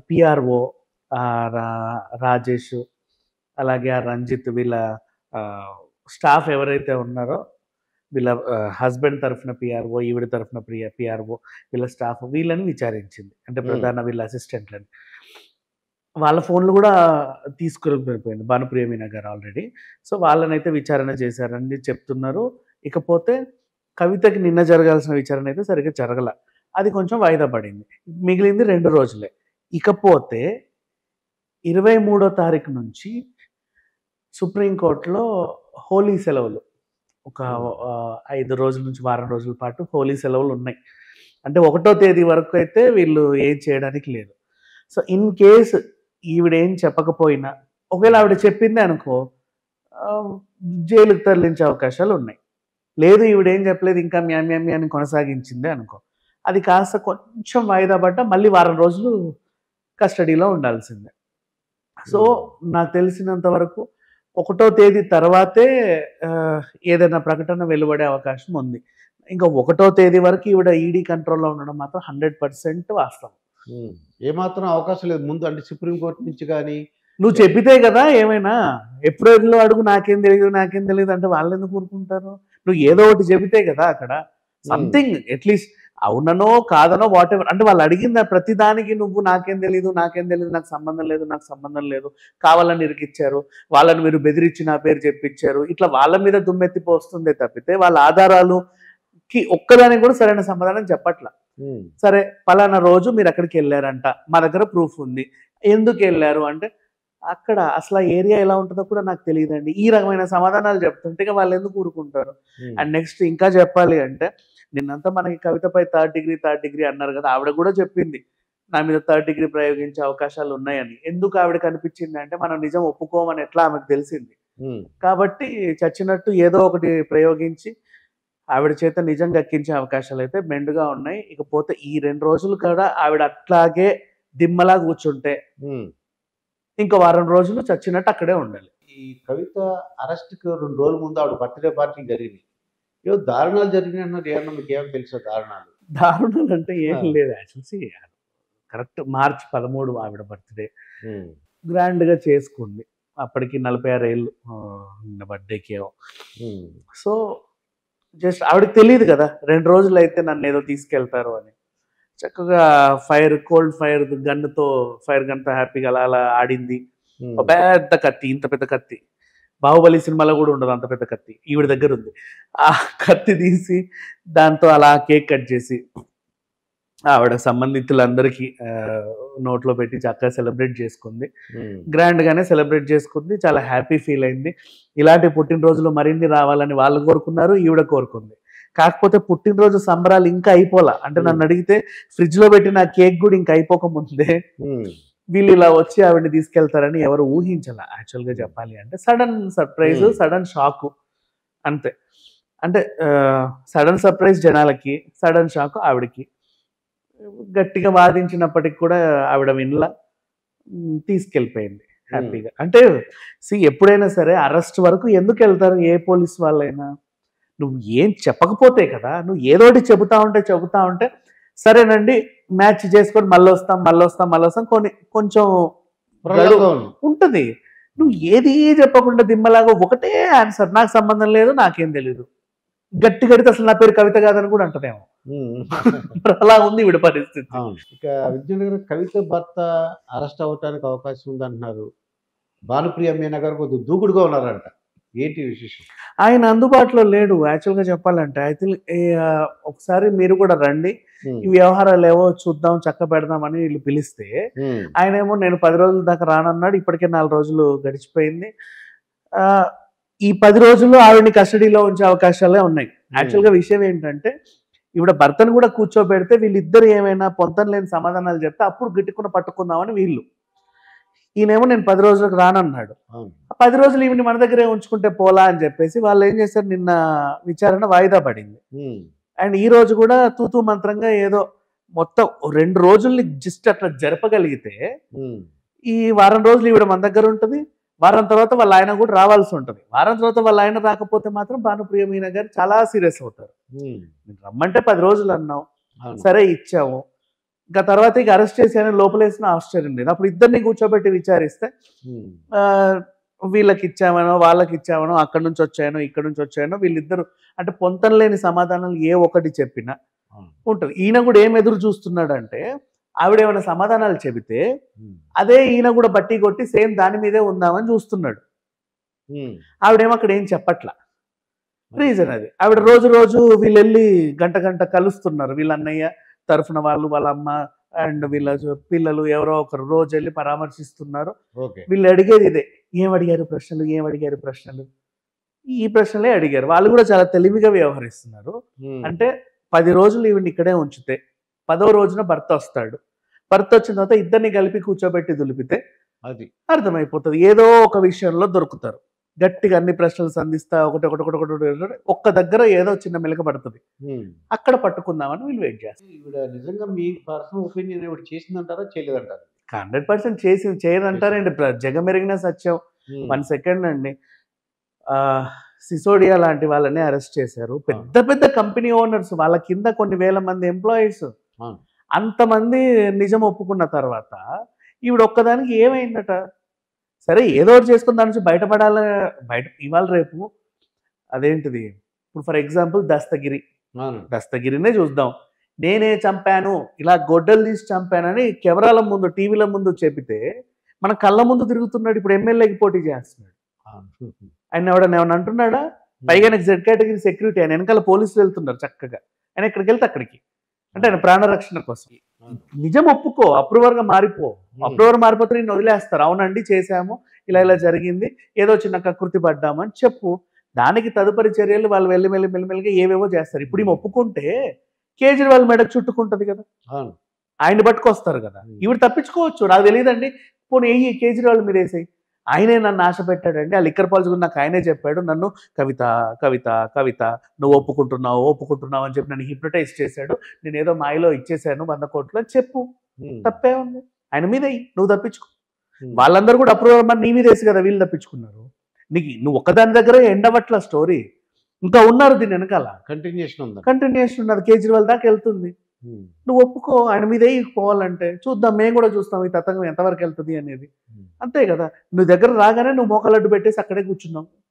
PRO Rajesh, అలాగే ఆ రంజిత్ వీళ్ళ స్టాఫ్ ఎవరైతే ఉన్నారో వీళ్ళ హస్బెండ్ తరఫున పిఆర్ఓ, ఈవిడ తరఫున పిఆర్ఓ, వీళ్ళ స్టాఫ్ వీళ్ళని విచారించింది. అంటే ప్రధాన వీళ్ళ అసిస్టెంట్లని. వాళ్ళ ఫోన్లు కూడా తీసుకెళ్ళిపోయింది భానుప్రియ మీనా గారు ఆల్రెడీ. సో వాళ్ళనైతే విచారణ చేశారని చెప్తున్నారు. ఇకపోతే కవితకి నిన్న జరగాల్సిన విచారణ అయితే సరిగ్గా జరగల. అది కొంచెం వాయిదా పడింది. మిగిలింది 2 రోజులే. ఇకపోతే 23వ తారీఖు నుంచి సుప్రీంకోర్టులో హోలీ సెలవులు ఒక 5 రోజుల నుంచి వారం రోజుల పాటు హోలీ సెలవులు ఉన్నాయి. అంటే 1వ తేదీ వరకు అయితే వీళ్ళు ఏం చేయడానికి లేదు. సో ఇన్ కేస్ ఈవిడేం చెప్పకపోయినా, ఒకవేళ ఆవిడ చెప్పిందే అనుకో జైలుకి తరలించే అవకాశాలు ఉన్నాయి. లేదు ఈవిడేం చెప్పలేదు ఇంకా మ్యామ్యామి అని కొనసాగించిందే అనుకో, అది కాస్త కొంచెం వాయిదా పడ్డా మళ్ళీ వారం రోజులు కస్టడీలో ఉండాల్సిందే. సో నాకు తెలిసినంత వరకు 1వ తేదీ తర్వాతే ఏదైనా ప్రకటన వెలువడే అవకాశం ఉంది. ఇంకా 1వ తేదీ వరకు ఈవిడ ఈడీ కంట్రోల్లో ఉండడం మాత్రం 100% వాస్తవం. ఏమాత్రం అవకాశం లేదు ముందు, అంటే సుప్రీంకోర్టు నుంచి కానీ నువ్వు చెప్పితే కదా ఏమైనా. ఎప్పుడో అడుగు నాకేం తెలియదు అంటే వాళ్ళు ఎందుకు ఊరుకుంటారు? నువ్వు ఏదో ఒకటి చెబితే కదా అక్కడ సంథింగ్ అట్లీస్ట్ అవుననో కాదనో వాట్ ఎవర్. అంటే వాళ్ళు అడిగిందా ప్రతి దానికి నువ్వు నాకేం తెలియదు నాకు సంబంధం లేదు కావాలని ఇరికిచ్చారు, వాళ్ళని మీరు బెదిరించి నా పేరు చెప్పించారు, ఇట్లా వాళ్ళ మీద దుమ్మెత్తిపోస్తుందే తప్పితే వాళ్ళ ఆధారాలుకి ఒక్కదానికి కూడా సరైన సమాధానం చెప్పట్లా. సరే పలానా రోజు మీరు అక్కడికి వెళ్ళారంట, మా దగ్గర ప్రూఫ్ ఉంది, ఎందుకు వెళ్ళారు అంటే అక్కడ అసలు ఏరియా ఎలా ఉంటుందో కూడా నాకు తెలియదండి. ఈ రకమైన సమాధానాలు చెప్తుంటే వాళ్ళు ఎందుకు ఊరుకుంటారు? అండ్ నెక్స్ట్ ఇంకా చెప్పాలి అంటే నిన్నంతా మనకి కవితపై థర్డ్ డిగ్రీ అన్నారు కదా, ఆవిడ కూడా చెప్పింది నా మీద థర్డ్ డిగ్రీ ప్రయోగించే అవకాశాలు ఉన్నాయని. ఎందుకు ఆవిడ కనిపించింది అంటే మనం నిజం ఒప్పుకోమని ఎట్లా ఆమెకు తెలిసింది కాబట్టి చచ్చినట్టు ఏదో ఒకటి ప్రయోగించి ఆవిడ చేత నిజం దక్కించే అవకాశాలు అయితే మెండుగా ఉన్నాయి. ఇకపోతే ఈ 2 రోజులు కూడా ఆవిడ అట్లాగే దిమ్మలా కూర్చుంటే ఇంకో వారం రోజులు చచ్చినట్టు అక్కడే ఉండాలి. ఈ కవిత అరెస్ట్కి 2 రోజుల ముందు ఆవిడ బర్త్డే పార్టీలు జరిగినాయి, ఏదో దారుణాలు జరిగినాయి అన్నారు. ఏమన్నా మీకు ఏమో తెలుసా దారుణాలు అంటే ఏం లేదు. యాక్చువల్లీ కరెక్ట్ మార్చి 13 ఆవిడ బర్త్డే గ్రాండ్ గా చేసుకుంది. అప్పటికి 46 ఏళ్ళు బర్త్డేకి ఏమో. సో జస్ట్ ఆవిడకి తెలియదు కదా 2 రోజులు అయితే నన్ను ఏదో తీసుకెళ్తారు అని. చక్కగా కోల్డ్ ఫైర్ గన్నుతో ఫైర్ గన్తో హ్యాపీగా అలా ఆడింది. పెద్ద కత్తి, ఇంత పెద్ద కత్తి, బాహుబలి సినిమాలో కూడా ఉండదు అంత పెద్ద కత్తి, ఈవిడ దగ్గర ఉంది. ఆ కత్తి తీసి దాంతో అలా కేక్ కట్ చేసి ఆవిడ సంబంధితులందరికీ నోట్లో పెట్టి చక్కగా సెలబ్రేట్ చేసుకుంది. గ్రాండ్ గానే సెలబ్రేట్ చేసుకుంది, చాలా హ్యాపీ ఫీల్ అయింది. ఇలాంటి పుట్టినరోజులు మరిన్ని రావాలని వాళ్ళు కోరుకున్నారు, ఈవిడ కోరుకుంది. కాకపోతే పుట్టినరోజు సంబరాలు ఇంకా అయిపోలా. అంటే నన్ను అడిగితే ఫ్రిడ్జ్ లో పెట్టిన కేక్ కూడా ఇంకా అయిపోక ముందే వీళ్ళు ఇలా వచ్చి ఆవిడని తీసుకెళ్తారని ఎవరు ఊహించాల. యాక్చువల్ గా చెప్పాలి అంటే సడన్ సర్ప్రైజ్, సడన్ షాక్ అంతే. అంటే సడన్ సర్ప్రైజ్ జనాలకి, సడన్ షాక్ ఆవిడకి. గట్టిగా వాదించినప్పటికి కూడా ఆవిడ వినలా, తీసుకెళ్ళిపోయింది హ్యాపీగా. అంటే ఎప్పుడైనా సరే అరెస్ట్ వరకు ఎందుకు వెళ్తారు ఏ పోలీస్ వాళ్ళైనా? నువ్వు ఏం చెప్పకపోతే కదా, నువ్వు ఏదోటి చెబుతా ఉంటే సరేనండి మ్యాచ్ చేసుకొని మళ్ళీ వస్తాం కొంచెం ఉంటుంది. నువ్వు ఏది చెప్పకుండా దిమ్మలాగా ఒకటే ఆన్సర్, నాకు సంబంధం లేదు, నాకేం తెలీదు, గట్టి గడితే అసలు నా పేరు కవిత కాదని కూడా అంటదేమో. అలా ఉంది వీడి పరిస్థితి. ఇక విద్యానగర్ కవిత భర్త అరెస్ట్ అవ్వటానికి అవకాశం ఉంది అంటున్నారు. భానుప్రియ మీనా గారు కొద్దిగా దూకుడుగా ఉన్నారంట, ఏంటి విశేషం? ఆయన అందుబాటులో లేడు యాక్చువల్గా చెప్పాలంటే. అయితే ఒకసారి మీరు కూడా రండి, ఈ వ్యవహారాలు ఏవో చూద్దాం చక్క పెడదామని వీళ్ళు పిలిస్తే ఆయన ఏమో నేను 10 రోజుల దాకా రానన్నాడు. ఇప్పటికే 4 రోజులు గడిచిపోయింది. ఈ 10 రోజుల్లో ఆవిడని కస్టడీలో ఉంచే అవకాశాలే ఉన్నాయి. యాక్చువల్గా విషయం ఏంటంటే ఈవిడ భర్తను కూడా కూర్చోబెడితే వీళ్ళిద్దరు ఏమైనా పొంతం లేని సమాధానాలు చెప్తే అప్పుడు గిట్టుకున్న పట్టుకుందామని వీళ్ళు. ఈయనేమో నేను 10 రోజులకు రానన్నాడు. 10 రోజులు ఈవిని మన దగ్గరే ఉంచుకుంటే పోలా అని చెప్పేసి వాళ్ళు ఏం చేశారు, నిన్న విచారణ వాయిదా పడింది. అండ్ ఈ రోజు కూడా తూతూ మంత్రంగా ఏదో మొత్తం 2 రోజుల్ని జస్ట్ అట్లా జరపగలిగితే ఈ వారం రోజులు ఈవిడ మన దగ్గర ఉంటుంది. వారం తర్వాత వాళ్ళ ఆయన కూడా రావాల్సి ఉంటుంది. వారం తర్వాత వాళ్ళ ఆయన రాకపోతే మాత్రం భానుప్రియ మీనా గారు చాలా సీరియస్ అవుతారు. రమ్మంటే 10 రోజులు అన్నావు, సరే ఇచ్చాము, ఇంకా తర్వాత ఇక అరెస్ట్ చేసి ఆయన లోపలేసిన ఆశ్చర్యం లేదు. అప్పుడు ఇద్దరిని కూర్చోబెట్టి విచారిస్తే వీళ్ళకి ఇచ్చామనో వాళ్ళకి ఇచ్చామనో అక్కడి నుంచి వచ్చాయనో ఇక్కడ నుంచి వచ్చాయనో వీళ్ళిద్దరు అంటే పొంతం లేని సమాధానాలు ఏ ఒకటి చెప్పినా ఉంటుంది. ఈయన కూడా ఏం ఎదురు చూస్తున్నాడంటే ఆవిడ ఏమైనా సమాధానాలు చెబితే అదే ఈయన కూడా బట్టి కొట్టి సేమ్ దాని మీదే ఉందామని చూస్తున్నాడు. ఆవిడేమో అక్కడ ఏం చెప్పట్లా. రీజన్ అది. ఆవిడ రోజు రోజు వీళ్ళు వెళ్ళి గంట గంట కలుస్తున్నారు. వీళ్ళ అన్నయ్య తరఫున వాళ్ళు, వాళ్ళ అమ్మ అండ్ వీళ్ళ పిల్లలు ఎవరో ఒకరు రోజు వెళ్ళి పరామర్శిస్తున్నారు. వీళ్ళు అడిగేది ఇదే, ఏం అడిగారు ప్రశ్నలు, ఈ ప్రశ్నలే అడిగారు. వాళ్ళు కూడా చాలా తెలివిగా వ్యవహరిస్తున్నారు. అంటే 10 రోజులు ఈవిని ఇక్కడే ఉంచితే 10వ రోజున భర్త వస్తాడు. భర్త వచ్చిన తర్వాత ఇద్దరిని కలిపి కూర్చోబెట్టి దులిపితే అది అర్థమైపోతుంది. ఏదో ఒక విషయంలో దొరుకుతారు. గట్టిగా అన్ని ప్రశ్నలు సంధిస్తా ఒకటి ఒక్క దగ్గర ఏదో చిన్న మెలక పడుతుంది. అక్కడ పట్టుకుందామని వీళ్ళు వెయిట్ చేస్తారు. ఈవిడ నిజంగా మీ పర్సనల్ ఒపీనియన్ ఈవిడ చేసిందంటారా చేయలేదంటారా? 100% చేయదంటారండి. జగమెరిగిన సత్యం. 1 సెకండ్ అండి. సిసోడియా లాంటి వాళ్ళని అరెస్ట్ చేశారు. పెద్ద పెద్ద కంపెనీ ఓనర్స్, వాళ్ళ కింద కొన్ని వేల మంది ఎంప్లాయీస్, అంతమంది నిజం ఒప్పుకున్న తర్వాత ఈవిడ ఒక్కదానికి ఏమైందట? సరే ఏదో ఒకటి చేసుకుని దాని నుంచి బయటపడాలి. ఇవాళ రేపు అదేంటిది, ఇప్పుడు ఫర్ ఎగ్జాంపుల్ దస్తగిరినే చూద్దాం. నేనే చంపాను, ఇలా గొడ్డలు తీసి చంపానని కెమెరాల ముందు టీవీల ముందు చెబితే మన కళ్ళ ముందు తిరుగుతున్నాడు. ఇప్పుడు ఎమ్మెల్యేకి పోటీ చేస్తున్నాడు. ఆయన ఎవడన్నా ఏమన్నా అంటున్నాడా? పైగా నాకు Z కేటగిరీ సెక్యూరిటీ. ఆయన వెనకాల పోలీసులు వెళ్తున్నారు చక్కగా. ఆయన ఎక్కడికి వెళ్తే అక్కడికి, అంటే ఆయన ప్రాణరక్షణ కోసం. నిజం ఒప్పుకో, అప్రూవర్గా మారిపో. అప్రూవర్ మారిపోతే నేను వదిలేస్తారు. అవునండి చేశాము, ఇలా జరిగింది, ఏదో చిన్న కకృతి పడ్డాము అని చెప్పు. దానికి తదుపరి చర్యలు వాళ్ళు మెల్లిమెల్లిగా ఏవేవో చేస్తారు. ఇప్పుడు ఈమె ఒప్పుకుంటే కేజ్రీవాల్ మెడకు చుట్టుకుంటది కదా, ఆయన పట్టుకొస్తారు కదా. ఈవిడ తప్పించుకోవచ్చు. నాకు తెలియదండి, పోనీ కేజ్రీవాల్ మీద వేసాయి. ఆయనే నన్ను ఆశ పెట్టాడండి, ఆ లిక్కర్ పాలసీ గురించి నాకు ఆయనే చెప్పాడు. నన్ను కవిత నువ్వు ఒప్పుకుంటున్నావు అని చెప్పి నన్ను హిప్నటైజ్ చేశాడు. నేను ఏదో మాయలో ఇచ్చేసాను 100 కోట్లు అని చెప్పు. తప్పే ఉంది. ఆయన మీద నువ్వు తప్పించుకో. వాళ్ళందరూ కూడా అప్రూవల్ మరి నీ మీద వేసి కదా వీళ్ళు తప్పించుకున్నారు. నువ్వు ఒక్కదాని దగ్గర ఎండవట్ల స్టోరీ, ఇంకా ఉన్నారు దీని వెనకాల. కంటిన్యూషన్ ఉన్నది. కేజ్రీవాల్ దాకా వెళ్తుంది. నువ్వు ఒప్పుకో. ఆయన మీదే పోవాలంటే చూద్దాం, మేము కూడా చూస్తాం ఈ తతంగం ఎంతవరకు వెళ్తుంది అనేది. అంతే కదా. నువ్వు దగ్గర రాగానే నువ్వు మోకాలడ్డు పెట్టేసి అక్కడే కూర్చున్నావు.